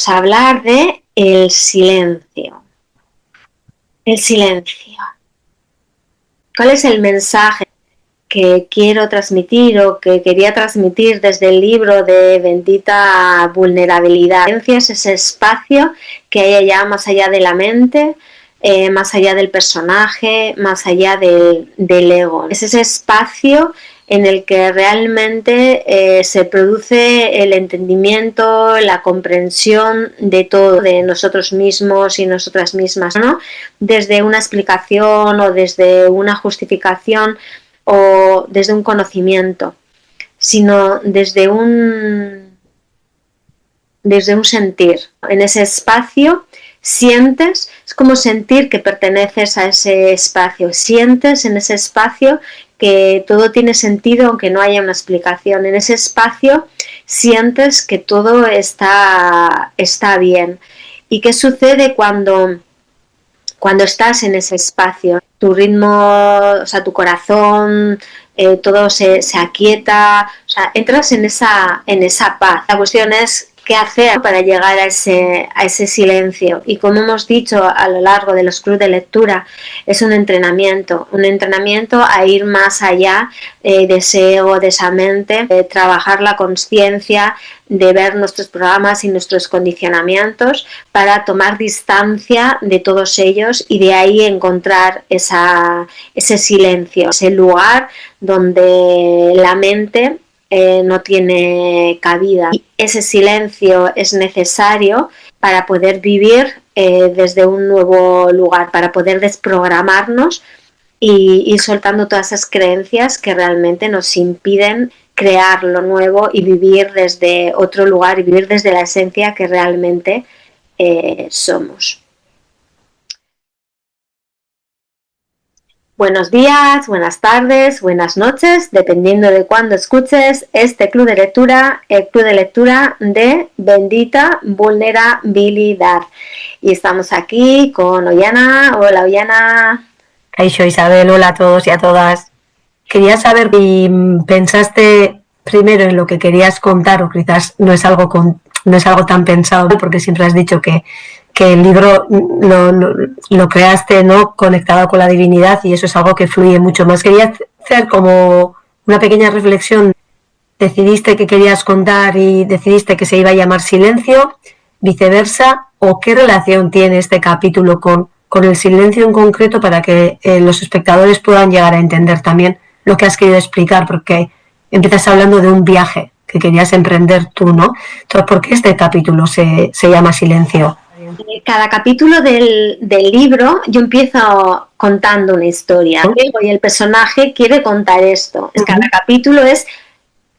a hablar de el silencio. El silencio. ¿Cuál es el mensaje que quiero transmitir o que quería transmitir desde el libro de Bendita Vulnerabilidad? El silencio es ese espacio que hay allá más allá de la mente, más allá del personaje, más allá del ego. Es ese espacio en el que realmente se produce el entendimiento, la comprensión de todo, de nosotros mismos y nosotras mismas, ¿no? Desde una explicación o desde una justificación o desde un conocimiento, sino desde un sentir. En ese espacio sientes, es como sentir que perteneces a ese espacio, sientes en ese espacio que todo tiene sentido aunque no haya una explicación. En ese espacio sientes que todo está bien. ¿Y qué sucede cuando estás en ese espacio? Tu ritmo, o sea, tu corazón, todo se aquieta, o sea, entras en esa paz. La cuestión es qué hacer para llegar a ese silencio. Y como hemos dicho a lo largo de los clubes de lectura, es un entrenamiento a ir más allá de ese ego, de esa mente, de trabajar la conciencia, de ver nuestros programas y nuestros condicionamientos para tomar distancia de todos ellos y de ahí encontrar ese silencio, ese lugar donde la mente no tiene cabida. Y ese silencio es necesario para poder vivir desde un nuevo lugar, para poder desprogramarnos y ir soltando todas esas creencias que realmente nos impiden crear lo nuevo y vivir desde otro lugar y vivir desde la esencia que realmente somos. Buenos días, buenas tardes, buenas noches, dependiendo de cuándo escuches este club de lectura, el club de lectura de Bendita Vulnerabilidad. Y estamos aquí con Ollana. Hola, Ollana. Kaixo, Isabel, hola a todos y a todas. Quería saber si pensaste primero en lo que querías contar o quizás no es algo tan pensado, porque siempre has dicho que el libro lo creaste, ¿no?, conectado con la divinidad, y eso es algo que fluye mucho más. Quería hacer como una pequeña reflexión. ¿Decidiste que querías contar y decidiste que se iba a llamar Silencio, viceversa, o qué relación tiene este capítulo con el silencio en concreto para que los espectadores puedan llegar a entender también lo que has querido explicar? Porque empiezas hablando de un viaje que querías emprender tú, ¿no? Entonces, ¿por qué este capítulo se llama Silencio? Cada capítulo del libro yo empiezo contando una historia, y el personaje quiere contar esto. Cada capítulo es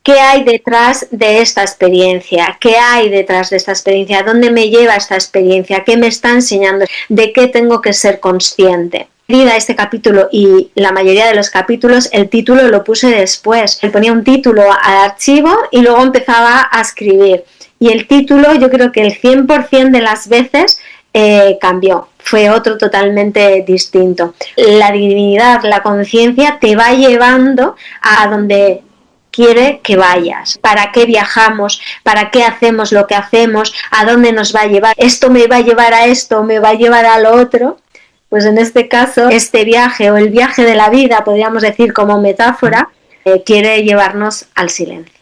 qué hay detrás de esta experiencia, qué hay detrás de esta experiencia, dónde me lleva esta experiencia, qué me está enseñando, de qué tengo que ser consciente. A este capítulo y la mayoría de los capítulos, el título lo puse después. Le ponía un título al archivo y luego empezaba a escribir. Y el título, yo creo que el 100% de las veces cambió. Fue otro totalmente distinto. La divinidad, la conciencia te va llevando a donde quiere que vayas. ¿Para qué viajamos? ¿Para qué hacemos lo que hacemos? ¿A dónde nos va a llevar? ¿Esto me va a llevar a esto? ¿Me va a llevar a lo otro? Pues en este caso, este viaje o el viaje de la vida, podríamos decir como metáfora, quiere llevarnos al silencio.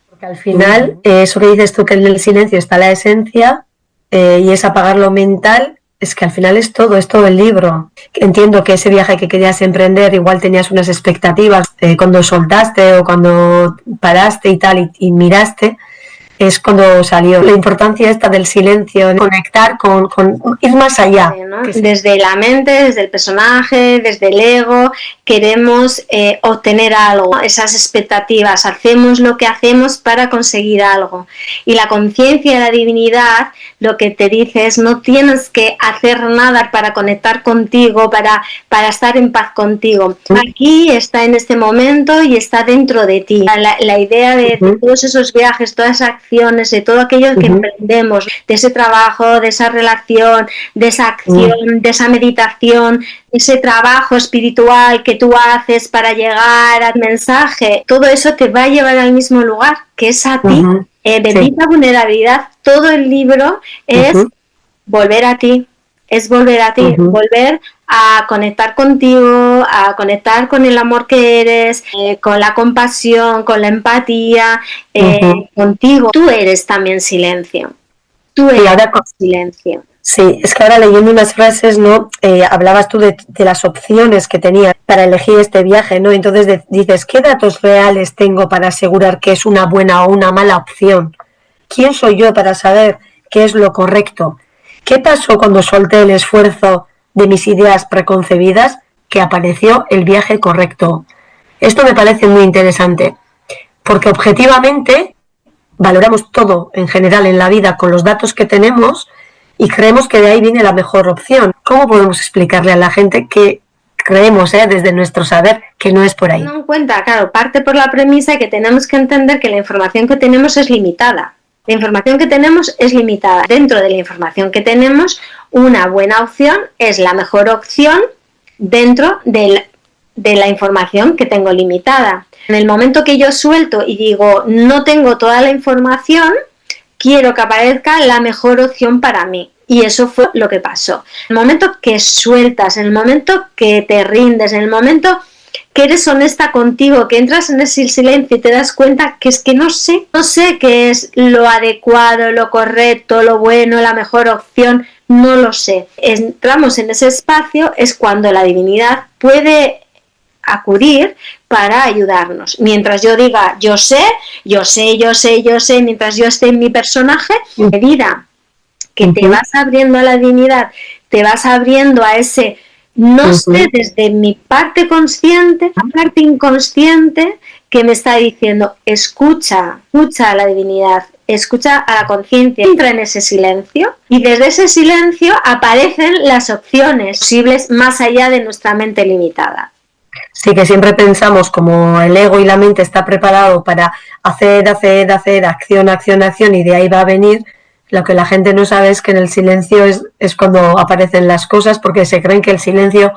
Porque al final, eso que dices tú, que en el silencio está la esencia y es apagar lo mental, es que al final es todo el libro. Entiendo que ese viaje que querías emprender, igual tenías unas expectativas cuando soltaste o cuando paraste y tal y miraste, es cuando salió la importancia esta del silencio, conectar con ir más allá. ¿No? Desde la mente, desde el personaje, desde el ego, queremos obtener algo, esas expectativas, hacemos lo que hacemos para conseguir algo. Y la conciencia de la divinidad lo que te dice es: no tienes que hacer nada para conectar contigo, para estar en paz contigo. Aquí está en este momento y está dentro de ti. La idea de todos esos viajes, todas esas acciones, de todo aquello que emprendemos, de ese trabajo, de esa relación, de esa acción, de esa meditación, ese trabajo espiritual que tú haces para llegar al mensaje, todo eso te va a llevar al mismo lugar, que es a ti. Bendita vulnerabilidad, todo el libro es volver a ti, volver a conectar contigo, a conectar con el amor que eres, con la compasión, con la empatía, contigo. Tú eres también silencio. Tú eres silencio. Sí, es que ahora leyendo unas frases, ¿no? Hablabas tú de las opciones que tenía para elegir este viaje, ¿no? Entonces dices, ¿qué datos reales tengo para asegurar que es una buena o una mala opción? ¿Quién soy yo para saber qué es lo correcto? ¿Qué pasó cuando solté el esfuerzo de mis ideas preconcebidas? Que apareció el viaje correcto. Esto me parece muy interesante, porque objetivamente valoramos todo en general en la vida con los datos que tenemos y creemos que de ahí viene la mejor opción. ¿Cómo podemos explicarle a la gente que creemos desde nuestro saber que no es por ahí? No en cuenta, claro, parte por la premisa de que tenemos que entender que la información que tenemos es limitada. La información que tenemos es limitada. Dentro de la información que tenemos, una buena opción es la mejor opción dentro de la información que tengo limitada. En el momento que yo suelto y digo, no tengo toda la información, quiero que aparezca la mejor opción para mí. Y eso fue lo que pasó. En el momento que sueltas, en el momento que te rindes, en el momento que eres honesta contigo, que entras en ese silencio y te das cuenta que es que no sé qué es lo adecuado, lo correcto, lo bueno, la mejor opción, no lo sé. Entramos en ese espacio, es cuando la divinidad puede acudir para ayudarnos. Mientras yo diga, yo sé, mientras yo esté en mi personaje, a medida que te vas abriendo a la divinidad, te vas abriendo a ese no sé desde mi parte consciente, la parte inconsciente que me está diciendo, escucha a la divinidad, escucha a la conciencia, entra en ese silencio y desde ese silencio aparecen las opciones posibles más allá de nuestra mente limitada. Sí, que siempre pensamos como el ego y la mente está preparado para hacer, acción y de ahí va a venir. Lo que la gente no sabe es que en el silencio es cuando aparecen las cosas porque se creen que el silencio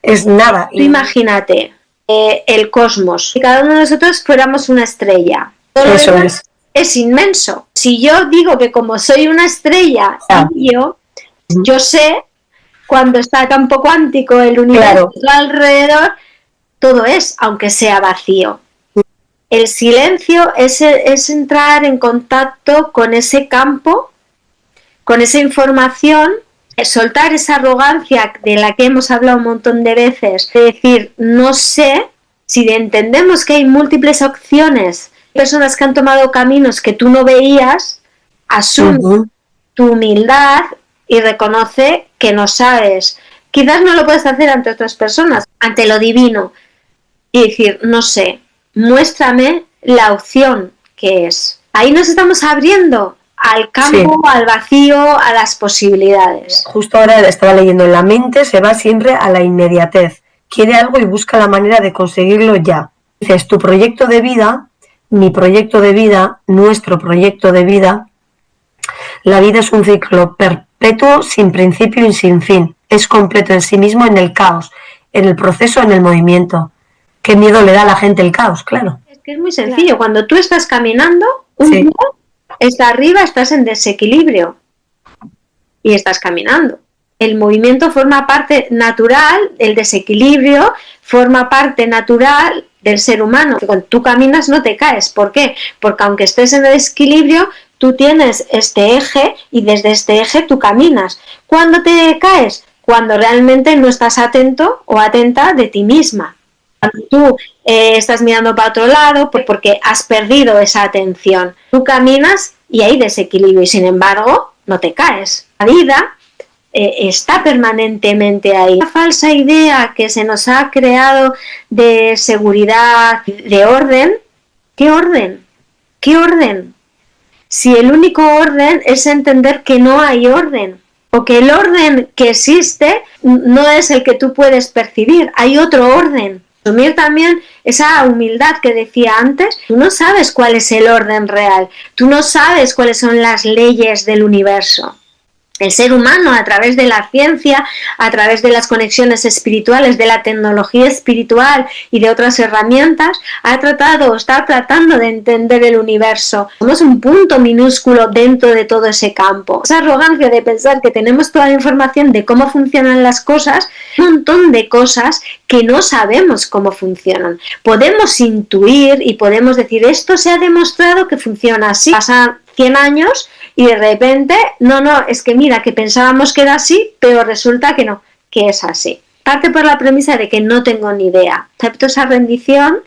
es nada. Tú imagínate el cosmos, si cada uno de nosotros fuéramos una estrella. Todo eso es inmenso. Si yo digo que como soy una estrella, yo sé cuando está el campo cuántico, el universo alrededor, todo es, aunque sea vacío. El silencio es entrar en contacto con ese campo, con esa información, soltar esa arrogancia de la que hemos hablado un montón de veces, de decir, no sé, si entendemos que hay múltiples opciones, personas que han tomado caminos que tú no veías, asume tu humildad y reconoce que no sabes. Quizás no lo puedes hacer ante otras personas, ante lo divino, y decir, no sé, muéstrame la opción que es. Ahí nos estamos abriendo al campo, al vacío, a las posibilidades. Justo ahora estaba leyendo, la mente se va siempre a la inmediatez. Quiere algo y busca la manera de conseguirlo ya. Dices, tu proyecto de vida, mi proyecto de vida, nuestro proyecto de vida, la vida es un ciclo perpetuo, sin principio y sin fin. Es completo en sí mismo, en el caos, en el proceso, en el movimiento. ¿Qué miedo le da a la gente el caos? Claro. Es que es muy sencillo. Cuando tú estás caminando, un día está arriba, estás en desequilibrio y estás caminando. El movimiento forma parte natural, el desequilibrio forma parte natural del ser humano. Cuando tú caminas no te caes. ¿Por qué? Porque aunque estés en desequilibrio, tú tienes este eje y desde este eje tú caminas. ¿Cuándo te caes? Cuando realmente no estás atento o atenta de ti misma. Cuando tú estás mirando para otro lado porque has perdido esa atención. Tú caminas y hay desequilibrio y sin embargo no te caes. La vida está permanentemente ahí. La falsa idea que se nos ha creado de seguridad, de orden. ¿Qué orden? ¿Qué orden? Si el único orden es entender que no hay orden o que el orden que existe no es el que tú puedes percibir, hay otro orden. Asumir también esa humildad que decía antes, tú no sabes cuál es el orden real, tú no sabes cuáles son las leyes del universo. El ser humano, a través de la ciencia, a través de las conexiones espirituales, de la tecnología espiritual y de otras herramientas, está tratando de entender el universo. Somos un punto minúsculo dentro de todo ese campo. Esa arrogancia de pensar que tenemos toda la información de cómo funcionan las cosas, un montón de cosas que no sabemos cómo funcionan. Podemos intuir y podemos decir, esto se ha demostrado que funciona así. Pasan 100 años y de repente, es que mira, que pensábamos que era así, pero resulta que no, que es así. Parte por la premisa de que no tengo ni idea. Acepto esa rendición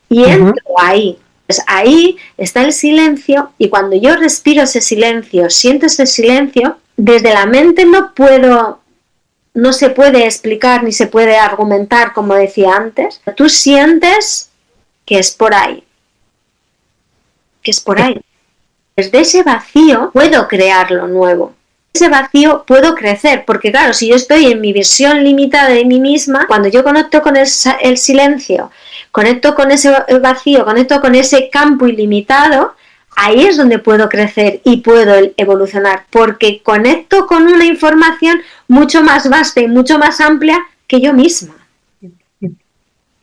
y entro ahí. Pues ahí está el silencio, y cuando yo respiro ese silencio, siento ese silencio, desde la mente no se puede explicar ni se puede argumentar, como decía antes. Tú sientes que es por ahí. Desde ese vacío puedo crear lo nuevo. Ese vacío puedo crecer, porque claro, si yo estoy en mi visión limitada de mí misma, cuando yo conecto con el silencio, conecto con ese vacío, conecto con ese campo ilimitado, ahí es donde puedo crecer y puedo evolucionar, porque conecto con una información mucho más vasta y mucho más amplia que yo misma.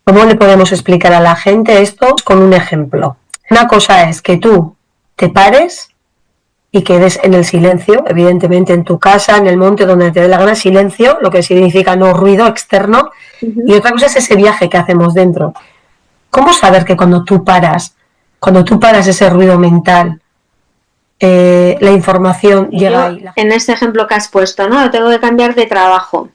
¿Cómo le podemos explicar a la gente esto con un ejemplo? Una cosa es que tú te pares y quedes en el silencio, evidentemente en tu casa, en el monte, donde te dé la gana, silencio, lo que significa no ruido externo, y otra cosa es ese viaje que hacemos dentro. ¿Cómo saber que cuando tú paras ese ruido mental, la información llega ahí? En este ejemplo que has puesto, ¿no? Tengo que cambiar de trabajo.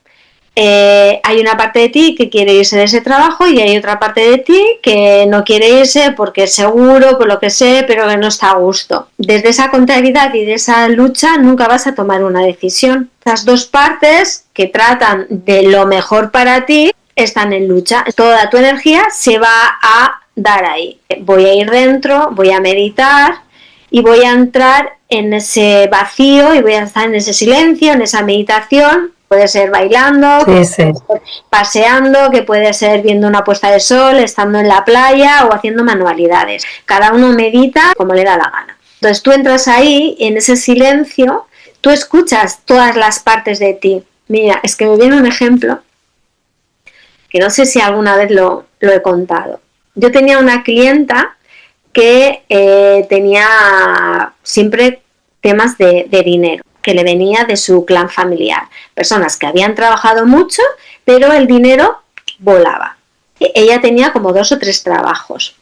Hay una parte de ti que quiere irse de ese trabajo y hay otra parte de ti que no quiere irse porque es seguro, por lo que sé, pero que no está a gusto. Desde esa contrariedad y de esa lucha nunca vas a tomar una decisión. Las dos partes que tratan de lo mejor para ti están en lucha. Toda tu energía se va a dar ahí. Voy a ir dentro, voy a meditar y voy a entrar en ese vacío y voy a estar en ese silencio, en esa meditación. Puede ser bailando, paseando, que puede ser viendo una puesta de sol, estando en la playa o haciendo manualidades. Cada uno medita como le da la gana. Entonces tú entras ahí, en ese silencio, tú escuchas todas las partes de ti. Mira, es que me viene un ejemplo que no sé si alguna vez lo he contado. Yo tenía una clienta que tenía siempre temas de dinero, que le venía de su clan familiar. Personas que habían trabajado mucho, pero el dinero volaba. Ella tenía como 2 o 3 trabajos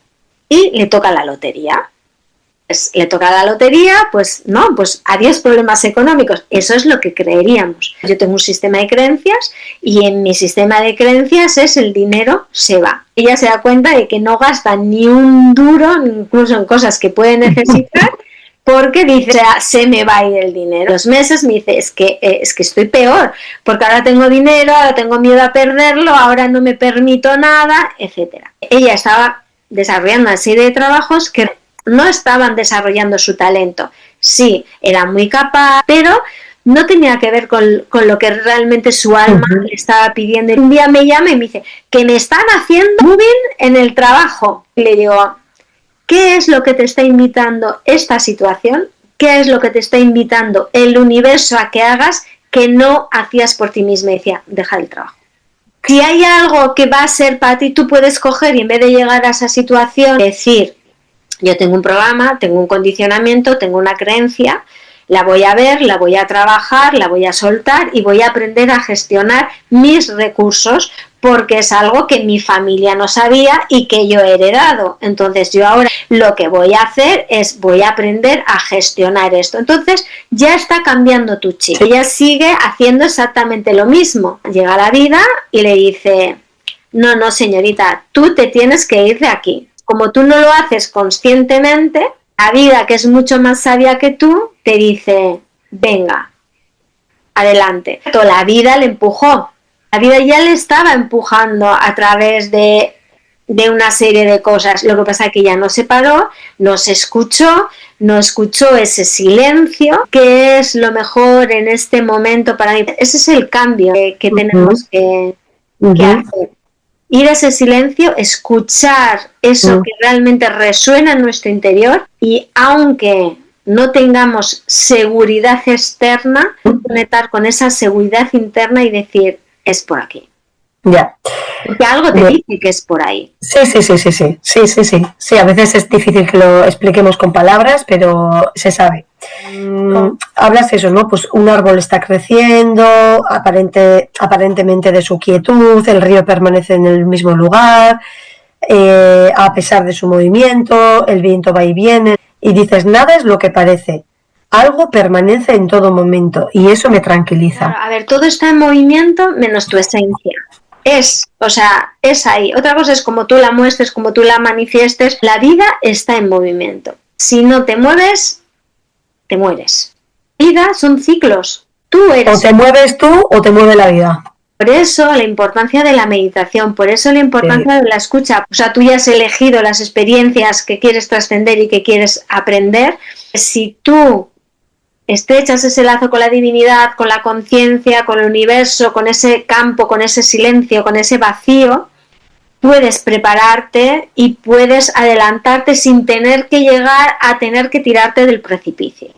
y le toca la lotería. Pues le toca la lotería, pues no, pues adiós problemas económicos. Eso es lo que creeríamos. Yo tengo un sistema de creencias y en mi sistema de creencias es el dinero se va. Ella se da cuenta de que no gasta ni un duro, incluso en cosas que puede necesitar, porque dice, o sea, se me va a ir el dinero. Los meses me dice, es que estoy peor, porque ahora tengo dinero, ahora tengo miedo a perderlo, ahora no me permito nada, etcétera. Ella estaba desarrollando una serie de trabajos que no estaban desarrollando su talento. Sí, era muy capaz, pero no tenía que ver con lo que realmente su alma le estaba pidiendo. Un día me llama y me dice, que me están haciendo moving en el trabajo. Y le digo, ¿qué es lo que te está invitando esta situación? ¿Qué es lo que te está invitando el universo a que hagas que no hacías por ti misma? Y decía, deja el trabajo. Si hay algo que va a ser para ti, tú puedes coger y en vez de llegar a esa situación, decir, yo tengo un programa, tengo un condicionamiento, tengo una creencia, la voy a ver, la voy a trabajar, la voy a soltar y voy a aprender a gestionar mis recursos, porque es algo que mi familia no sabía y que yo he heredado. Entonces yo ahora lo que voy a hacer es voy a aprender a gestionar esto. Entonces ya está cambiando tu chip. Ella sigue haciendo exactamente lo mismo. Llega a la vida y le dice, no señorita, tú te tienes que ir de aquí. Como tú no lo haces conscientemente, la vida, que es mucho más sabia que tú, te dice, venga, adelante. La vida le empujó. La vida ya le estaba empujando a través de una serie de cosas. Lo que pasa es que ya no se paró, no escuchó ese silencio, que es lo mejor en este momento para mí. Ese es el cambio que tenemos que hacer. Ir a ese silencio, escuchar eso que realmente resuena en nuestro interior, y aunque no tengamos seguridad externa, conectar con esa seguridad interna y decir, es por aquí. Ya. Porque algo te dice que es por ahí. Sí. Sí, a veces es difícil que lo expliquemos con palabras, pero se sabe. Hablas eso, ¿no? Pues un árbol está creciendo, aparentemente de su quietud, el río permanece en el mismo lugar, a pesar de su movimiento, el viento va y viene, y dices, nada es lo que parece. Algo permanece en todo momento y eso me tranquiliza. Claro, a ver, todo está en movimiento menos tu esencia. Es ahí. Otra cosa es como tú la muestres, como tú la manifiestes. La vida está en movimiento. Si no te mueves, te mueres. La vida son ciclos. Tú eres. O te mueves tú o te mueve la vida. Por eso la importancia de la meditación, por eso la importancia de la escucha. O sea, tú ya has elegido las experiencias que quieres trascender y que quieres aprender. Si tú estrechas ese lazo con la divinidad, con la conciencia, con el universo, con ese campo, con ese silencio, con ese vacío, puedes prepararte y puedes adelantarte sin tener que llegar a tener que tirarte del precipicio.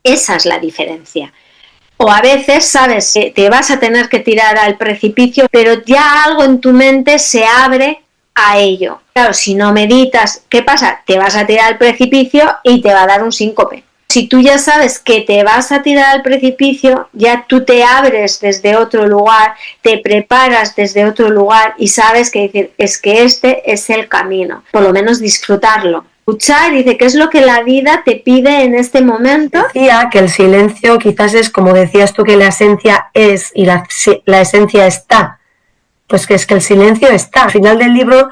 Esa es la diferencia. O a veces sabes que te vas a tener que tirar al precipicio, pero ya algo en tu mente se abre a ello. Claro, si no meditas, ¿qué pasa? Te vas a tirar al precipicio y te va a dar un síncope. Si tú ya sabes que te vas a tirar al precipicio, ya tú te abres desde otro lugar, te preparas desde otro lugar y sabes que decir, es que este es el camino. Por lo menos disfrutarlo. Escuchar, dice, ¿qué es lo que la vida te pide en este momento? Decía que el silencio quizás es, como decías tú, que la esencia es y la esencia está. Pues que es que el silencio está. Al final del libro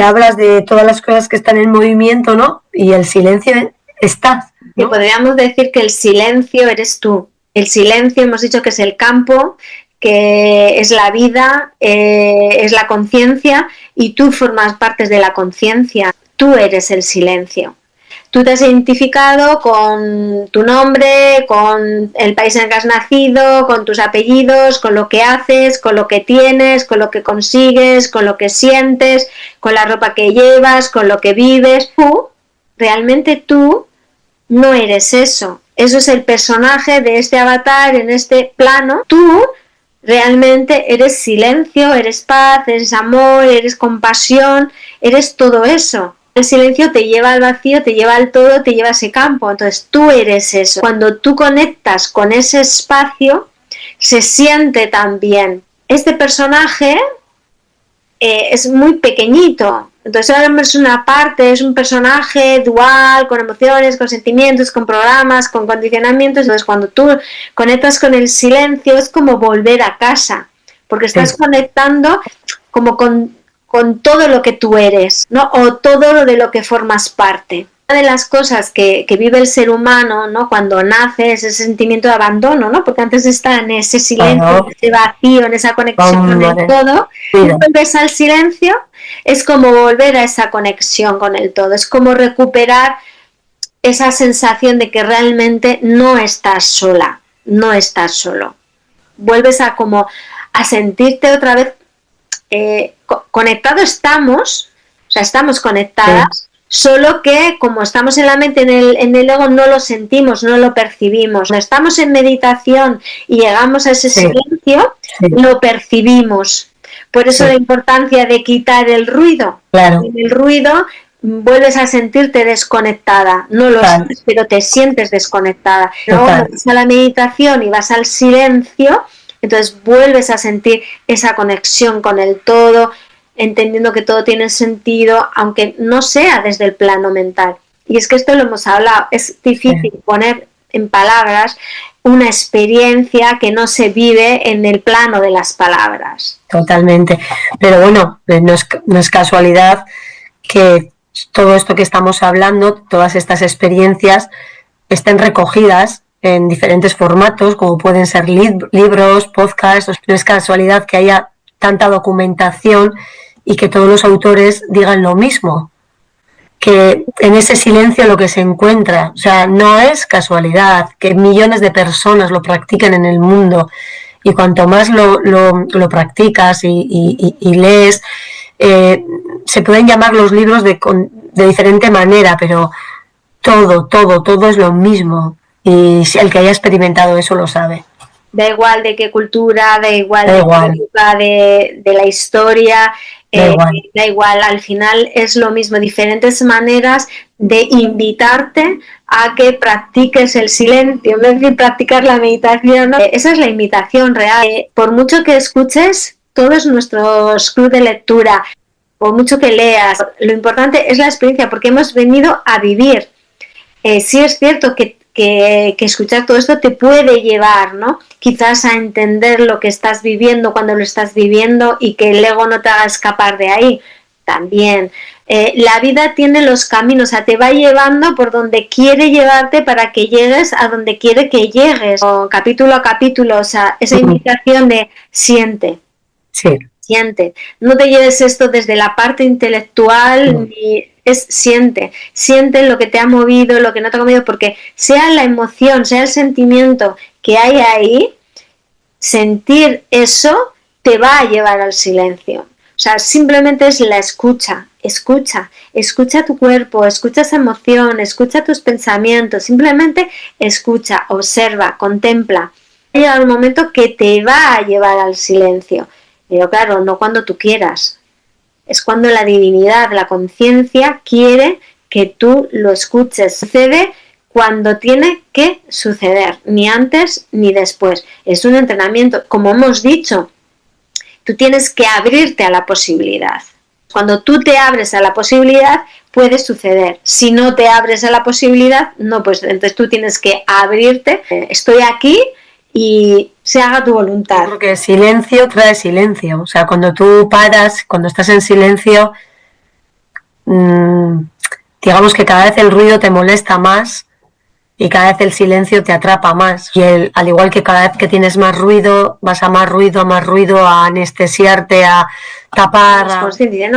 hablas de todas las cosas que están en movimiento, ¿no? Y el silencio está. Y podríamos decir que el silencio eres tú. El silencio hemos dicho que es el campo, que es la vida, es la conciencia y tú formas parte de la conciencia. Tú eres el silencio. Tú te has identificado con tu nombre, con el país en el que has nacido, con tus apellidos, con lo que haces, con lo que tienes, con lo que consigues, con lo que sientes, con la ropa que llevas, con lo que vives. Tú, realmente tú, no eres eso. Eso es el personaje de este avatar en este plano. Tú realmente eres silencio, eres paz, eres amor, eres compasión, eres todo eso. El silencio te lleva al vacío, te lleva al todo, te lleva a ese campo. Entonces tú eres eso. Cuando tú conectas con ese espacio, se siente también. Este personaje es muy pequeñito. Entonces ahora es una parte, es un personaje dual, con emociones, con sentimientos, con programas, con condicionamientos. Entonces cuando tú conectas con el silencio es como volver a casa, porque estás conectando como con todo lo que tú eres, ¿no? O todo lo de lo que formas parte. Una de las cosas que vive el ser humano, ¿no? Cuando nace, es ese sentimiento de abandono, ¿no? Porque antes está en ese silencio, en ese vacío, en esa conexión con el todo. Y cuando ves al silencio, es como volver a esa conexión con el todo. Es como recuperar esa sensación de que realmente no estás sola, no estás solo. Vuelves a como a sentirte otra vez conectado estamos, o sea, estamos conectadas, solo que como estamos en la mente, en el ego, no lo sentimos, no lo percibimos. Cuando estamos en meditación y llegamos a ese silencio, lo percibimos. Por eso la importancia de quitar el ruido. Claro. En el ruido vuelves a sentirte desconectada, no lo sabes, pero te sientes desconectada. Luego vas a la meditación y vas al silencio, entonces vuelves a sentir esa conexión con el todo, entendiendo que todo tiene sentido, aunque no sea desde el plano mental. Y es que esto lo hemos hablado, es difícil poner en palabras una experiencia que no se vive en el plano de las palabras. Totalmente. Pero bueno, no es casualidad que todo esto que estamos hablando, todas estas experiencias, estén recogidas en diferentes formatos, como pueden ser libros, podcasts. No es casualidad que haya tanta documentación y que todos los autores digan lo mismo, que en ese silencio lo que se encuentra, o sea, no es casualidad que millones de personas lo practiquen en el mundo, y cuanto más lo practicas y lees, se pueden llamar los libros de diferente manera, pero todo es lo mismo. Y si el que haya experimentado eso lo sabe. Da igual de qué cultura, da igual Da de igual. qué época de la historia, Da igual. da igual, al final es lo mismo, diferentes maneras de invitarte a que practiques el silencio, en vez de practicar la meditación, ¿no? Esa es la invitación real. Por mucho que escuches todos nuestros clubes de lectura, por mucho que leas, lo importante es la experiencia, porque hemos venido a vivir. Sí es cierto que escuchar todo esto te puede llevar, ¿no? Quizás a entender lo que estás viviendo cuando lo estás viviendo y que el ego no te haga escapar de ahí. También. La vida tiene los caminos, o sea, te va llevando por donde quiere llevarte para que llegues a donde quiere que llegues, o capítulo a capítulo, o sea, esa invitación de siente. Sí. Siente. No te lleves esto desde la parte intelectual, ni es siente lo que te ha movido, lo que no te ha movido, porque sea la emoción, sea el sentimiento que hay ahí, sentir eso te va a llevar al silencio. O sea, simplemente es la escucha, escucha tu cuerpo, escucha esa emoción, escucha tus pensamientos, simplemente escucha, observa, contempla. Llega un momento que te va a llevar al silencio, pero claro, no cuando tú quieras. Es cuando la divinidad, la conciencia quiere que tú lo escuches. Sucede cuando tiene que suceder, ni antes ni después. Es un entrenamiento, como hemos dicho, tú tienes que abrirte a la posibilidad. Cuando tú te abres a la posibilidad, puede suceder. Si no te abres a la posibilidad, no, pues entonces tú tienes que abrirte. Estoy aquí y se haga tu voluntad. Porque silencio trae silencio. O sea, cuando tú paras, cuando estás en silencio, digamos que cada vez el ruido te molesta más y cada vez el silencio te atrapa más. Y al igual que cada vez que tienes más ruido, vas a más ruido, a anestesiarte, a tapar. No,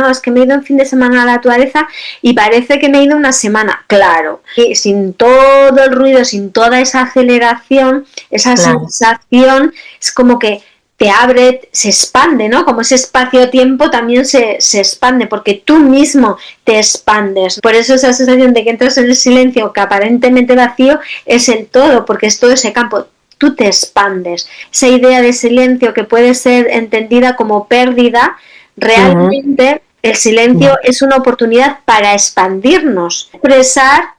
es que me he ido un fin de semana a la naturaleza y parece que me he ido una semana. Claro, y sin todo el ruido, sin toda esa aceleración, esa sensación, es como que te abre, se expande, ¿no? Como ese espacio-tiempo también se expande, porque tú mismo te expandes. Por eso esa sensación de que entras en el silencio, que aparentemente vacío, es el todo, porque es todo ese campo. Tú te expandes. Esa idea de silencio que puede ser entendida como pérdida, realmente el silencio es una oportunidad para expandirnos, expresar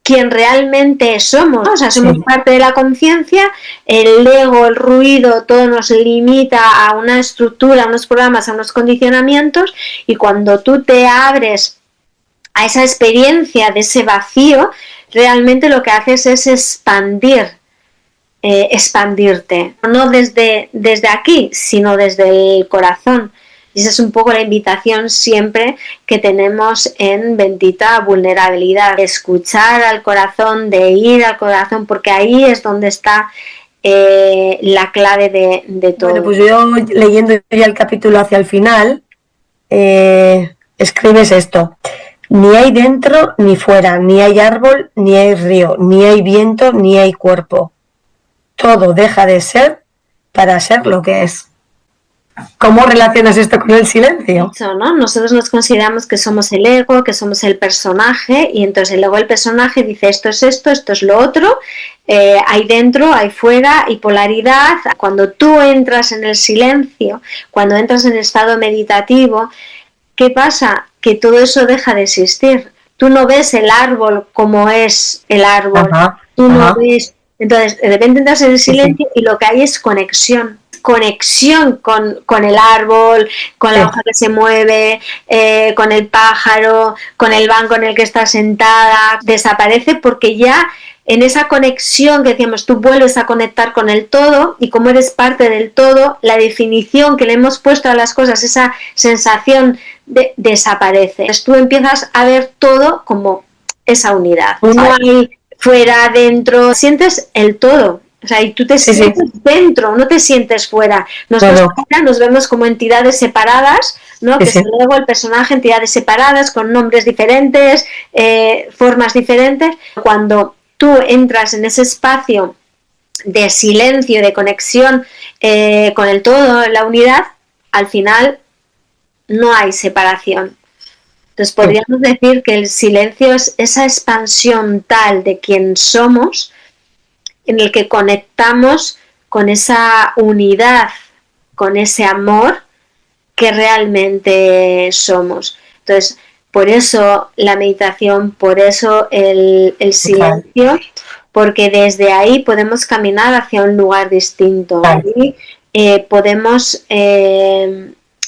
quién realmente somos, ¿no? O sea, somos parte de la conciencia, el ego, el ruido, todo nos limita a una estructura, a unos programas, a unos condicionamientos, y cuando tú te abres a esa experiencia de ese vacío, realmente lo que haces es expandirte, no desde aquí, sino desde el corazón. Y esa es un poco la invitación siempre que tenemos en Bendita Vulnerabilidad, de escuchar al corazón, de ir al corazón, porque ahí es donde está la clave de todo. Bueno, pues yo leyendo ya el capítulo hacia el final, escribes esto: ni hay dentro ni fuera, ni hay árbol, ni hay río, ni hay viento, ni hay cuerpo. Todo deja de ser para ser lo que es. ¿Cómo relacionas esto con el silencio? Eso, ¿no? Nosotros nos consideramos que somos el ego, que somos el personaje, y entonces el ego, el personaje, dice esto es lo otro, hay dentro, hay fuera, y polaridad. Cuando tú entras en el silencio, cuando entras en el estado meditativo, ¿qué pasa? Que todo eso deja de existir. Tú no ves el árbol como es el árbol. Tú no ves. Entonces, de repente entras en el silencio y lo que hay es conexión con el árbol, con la hoja que se mueve, con el pájaro, con el banco en el que está sentada. Desaparece porque ya en esa conexión que decíamos, tú vuelves a conectar con el todo, y como eres parte del todo, la definición que le hemos puesto a las cosas, esa sensación desaparece. Entonces tú empiezas a ver todo como esa unidad. No hay fuera, dentro, sientes el todo. O sea, y tú te sientes dentro, no te sientes fuera. Nosotros nos vemos como entidades separadas, ¿no? Que es el ego, el personaje, entidades separadas, con nombres diferentes, formas diferentes. Cuando tú entras en ese espacio de silencio, de conexión con el todo, la unidad, al final no hay separación. Entonces podríamos decir que el silencio es esa expansión tal de quien somos, en el que conectamos con esa unidad, con ese amor que realmente somos. Entonces, por eso la meditación, por eso el silencio, porque desde ahí podemos caminar hacia un lugar distinto. Ahí podemos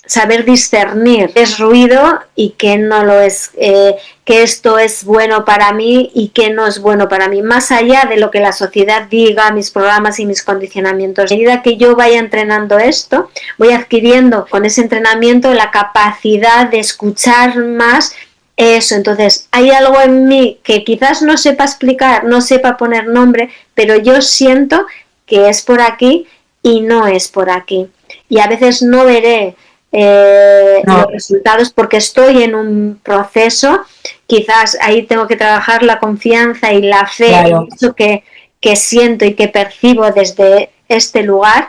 saber discernir qué es ruido y qué no lo es, que esto es bueno para mí y qué no es bueno para mí, más allá de lo que la sociedad diga, mis programas y mis condicionamientos. A medida que yo vaya entrenando esto, voy adquiriendo con ese entrenamiento la capacidad de escuchar más eso. Entonces hay algo en mí que quizás no sepa explicar, no sepa poner nombre, pero yo siento que es por aquí y no es por aquí, y a veces no veré los resultados porque estoy en un proceso. Quizás ahí tengo que trabajar la confianza y la fe en eso que siento y que percibo desde este lugar,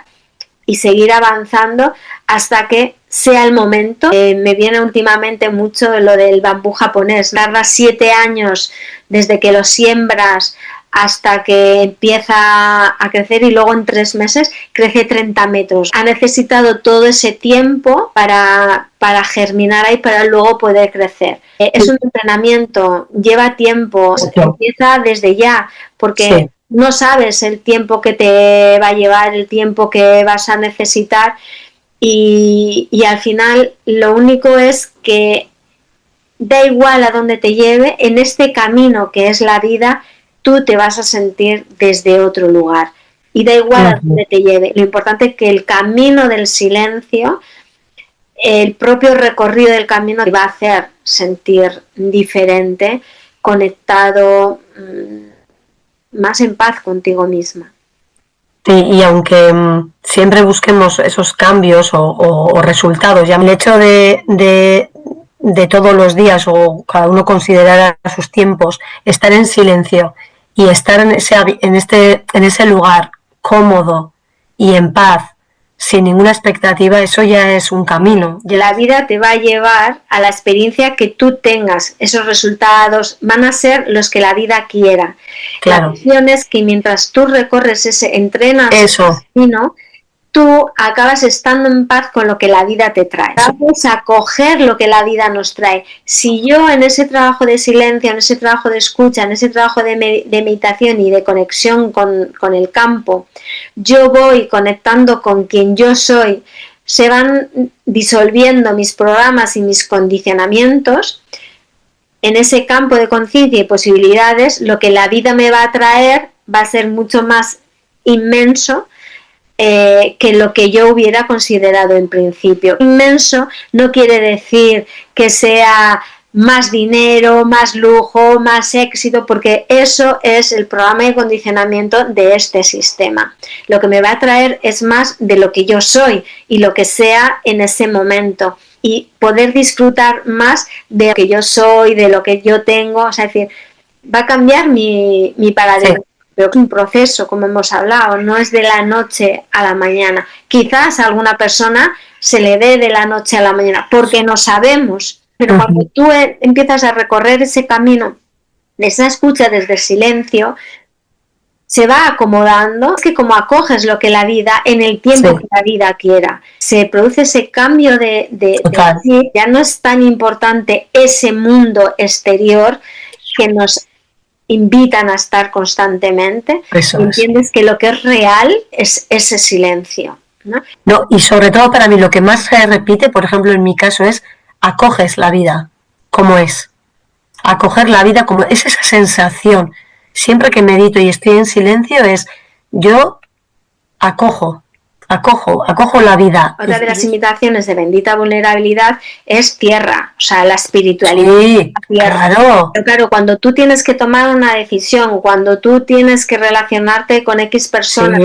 y seguir avanzando hasta que sea el momento. Me viene últimamente mucho lo del bambú japonés. Tarda 7 años desde que lo siembras hasta que empieza a crecer, y luego en 3 meses crece 30 metros. Ha necesitado todo ese tiempo para germinar ahí, para luego poder crecer. Es un entrenamiento, lleva tiempo, empieza desde ya, porque no sabes el tiempo que te va a llevar, el tiempo que vas a necesitar, y al final lo único es que da igual a dónde te lleve, en este camino que es la vida, tú te vas a sentir desde otro lugar, y da igual a dónde te lleve. Lo importante es que el camino del silencio, el propio recorrido del camino, te va a hacer sentir diferente, conectado, más en paz contigo misma. Sí, y aunque siempre busquemos esos cambios o resultados, ya el hecho de todos los días, o cada uno considerar a sus tiempos, estar en silencio y estar en ese lugar cómodo y en paz, sin ninguna expectativa, eso ya es un camino. La vida te va a llevar a la experiencia que tú tengas. Esos resultados van a ser los que la vida quiera. Claro. La cuestión es que mientras tú recorres entrenas ese camino, tú acabas estando en paz con lo que la vida te trae. Vamos a coger lo que la vida nos trae. Si yo en ese trabajo de silencio, en ese trabajo de escucha, en ese trabajo de meditación y de conexión con el campo, yo voy conectando con quien yo soy, se van disolviendo mis programas y mis condicionamientos, en ese campo de conciencia y posibilidades, lo que la vida me va a traer va a ser mucho más inmenso que lo que yo hubiera considerado en principio. Inmenso no quiere decir que sea más dinero, más lujo, más éxito, porque eso es el programa de condicionamiento de este sistema. Lo que me va a traer es más de lo que yo soy y lo que sea en ese momento, y poder disfrutar más de lo que yo soy, de lo que yo tengo. O sea, es decir, va a cambiar mi paradigma. Sí. Pero es un proceso, como hemos hablado, no es de la noche a la mañana. Quizás a alguna persona se le dé de la noche a la mañana, porque no sabemos. Pero cuando tú empiezas a recorrer ese camino de esa escucha desde el silencio, se va acomodando. Es que como acoges lo que la vida, en el tiempo que la vida quiera, se produce ese cambio de sí, ya no es tan importante ese mundo exterior que nos invitan a estar constantemente. Eso entiendes que lo que es real es ese silencio, ¿no? No, y sobre todo para mí lo que más se repite, por ejemplo en mi caso, es acoges la vida como es. Acoger la vida como es, esa sensación. Siempre que medito y estoy en silencio es, yo acojo la vida. Otra de las imitaciones de bendita vulnerabilidad es tierra, o sea, la espiritualidad. Sí, tierra. Claro. Pero claro, cuando tú tienes que tomar una decisión, cuando tú tienes que relacionarte con X personas,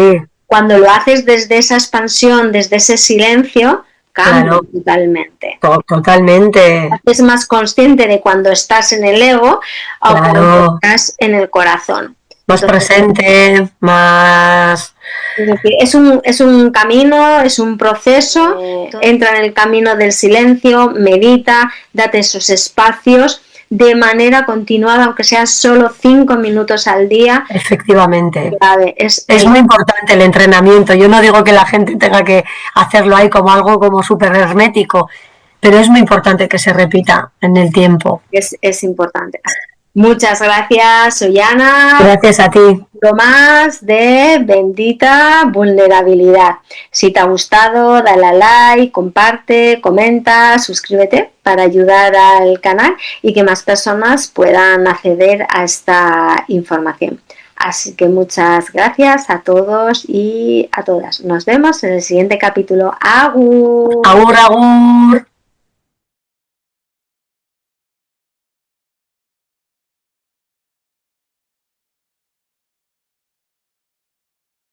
cuando lo haces desde esa expansión, desde ese silencio, cambia totalmente. Totalmente. Es más consciente de cuando estás en el ego o cuando estás en el corazón. Más presente, más... Es un camino, es un proceso. Entra en el camino del silencio, medita, date esos espacios de manera continuada, aunque sea solo 5 minutos al día. Efectivamente. Es muy importante el entrenamiento. Yo no digo que la gente tenga que hacerlo ahí como algo como súper hermético, pero es muy importante que se repita en el tiempo. Es importante. Muchas gracias, Ollana. Gracias a ti. Lo más de Bendita Vulnerabilidad. Si te ha gustado, dale a like, comparte, comenta, suscríbete para ayudar al canal y que más personas puedan acceder a esta información. Así que muchas gracias a todos y a todas. Nos vemos en el siguiente capítulo. ¡Agur! ¡Agur, agur!